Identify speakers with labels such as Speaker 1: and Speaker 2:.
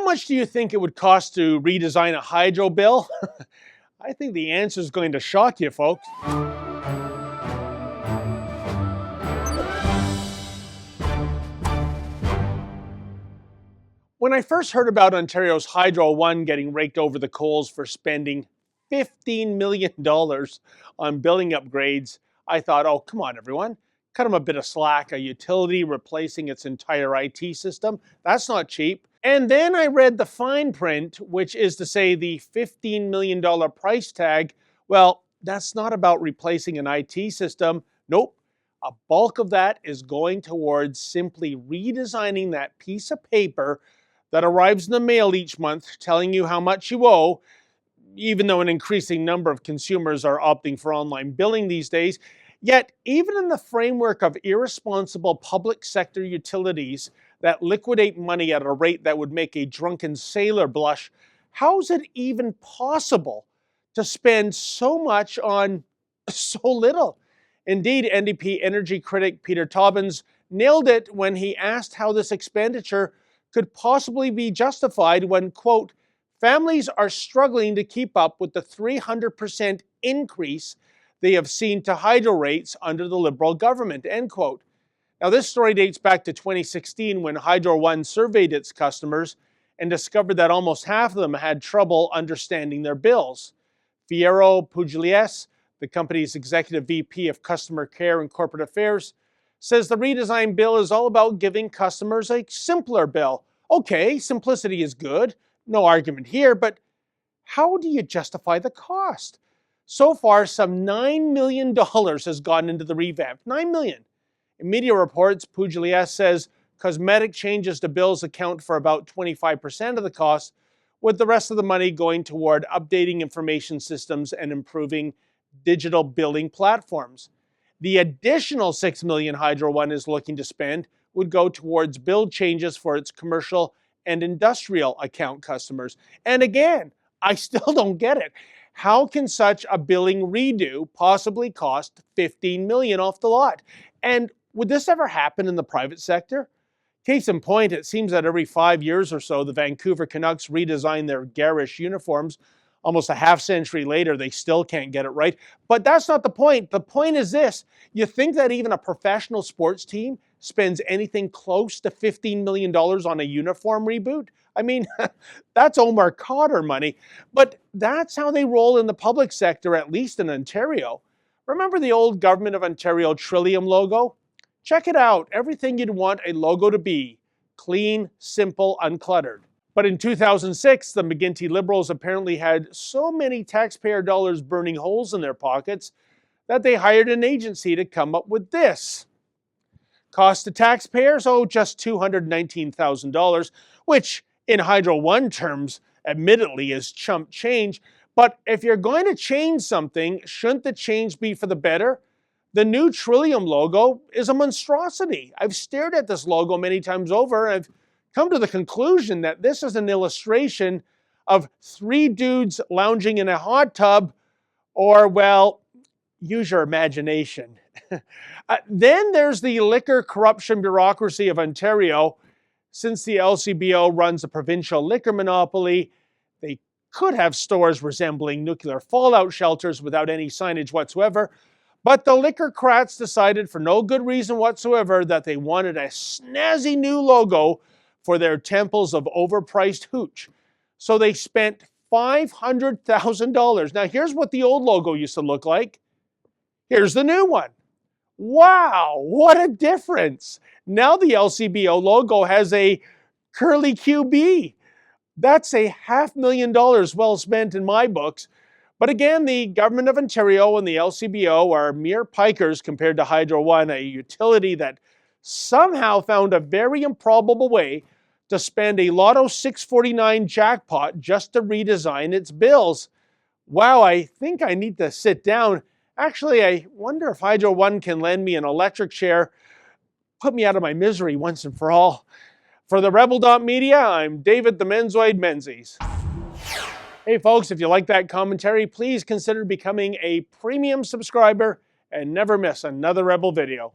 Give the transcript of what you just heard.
Speaker 1: How much do you think it would cost to redesign a hydro bill? I think the answer is going to shock you, folks. When I first heard about Ontario's Hydro One getting raked over the coals for spending $15 million on building upgrades, I thought, oh, come on, everyone. Cut them a bit of slack. A utility replacing its entire IT system, that's not cheap. And then I read the fine print, which is to say the $15 million price tag. Well, that's not about replacing an IT system. Nope. A bulk of that is going towards simply redesigning that piece of paper that arrives in the mail each month telling you how much you owe, even though an increasing number of consumers are opting for online billing these days. Yet, even in the framework of irresponsible public sector utilities that liquidate money at a rate that would make a drunken sailor blush, how is it even possible to spend so much on so little? Indeed, NDP energy critic Peter Tobbins nailed it when he asked how this expenditure could possibly be justified when, quote, families are struggling to keep up with the 300% increase they have seen to hydro rates under the Liberal government, end quote. Now, this story dates back to 2016 when Hydro One surveyed its customers and discovered that almost half of them had trouble understanding their bills. Fierro Pugliese, the company's executive VP of Customer Care and Corporate Affairs, says the redesigned bill is all about giving customers a simpler bill. Okay, simplicity is good, no argument here, but how do you justify the cost? So far, some $9 million has gone into the revamp. $9 million. In media reports, Pugliese says cosmetic changes to bills account for about 25% of the cost, with the rest of the money going toward updating information systems and improving digital billing platforms. The additional $6 million Hydro One is looking to spend would go towards bill changes for its commercial and industrial account customers. And again, I still don't get it. How can such a billing redo possibly cost $15 million off the lot? And would this ever happen in the private sector? Case in point, it seems that every 5 years or so, the Vancouver Canucks redesign their garish uniforms. Almost a half century later, they still can't get it right. But that's not the point. The point is this. You think that even a professional sports team spends anything close to $15 million on a uniform reboot? I mean, that's Omar Cotter money. But that's how they roll in the public sector, at least in Ontario. Remember the old Government of Ontario Trillium logo? Check it out. Everything you'd want a logo to be. Clean, simple, uncluttered. But in 2006, the McGuinty Liberals apparently had so many taxpayer dollars burning holes in their pockets that they hired an agency to come up with this. Cost to taxpayers? Oh, just $219,000, which in Hydro One terms, admittedly, is chump change. But if you're going to change something, shouldn't the change be for the better? The new Trillium logo is a monstrosity. I've stared at this logo many times over, and I've come to the conclusion that this is an illustration of three dudes lounging in a hot tub, or, well, use your imagination. Then there's the liquor corruption bureaucracy of Ontario. Since the LCBO runs a provincial liquor monopoly, they could have stores resembling nuclear fallout shelters without any signage whatsoever. But the liquorcrats decided for no good reason whatsoever that they wanted a snazzy new logo for their temples of overpriced hooch. So they spent $500,000. Now here's what the old logo used to look like. Here's the new one. Wow, what a difference. Now the LCBO logo has a curly QB. That's a $500,000 well spent in my books. But again, the Government of Ontario and the LCBO are mere pikers compared to Hydro One, a utility that somehow found a very improbable way to spend a Lotto 649 jackpot just to redesign its bills. Wow, I think I need to sit down. Actually, I wonder if Hydro One can lend me an electric chair, put me out of my misery once and for all. For the Rebel.media, I'm David the Menzoid Menzies. Hey folks, if you like that commentary, please consider becoming a premium subscriber and never miss another Rebel video.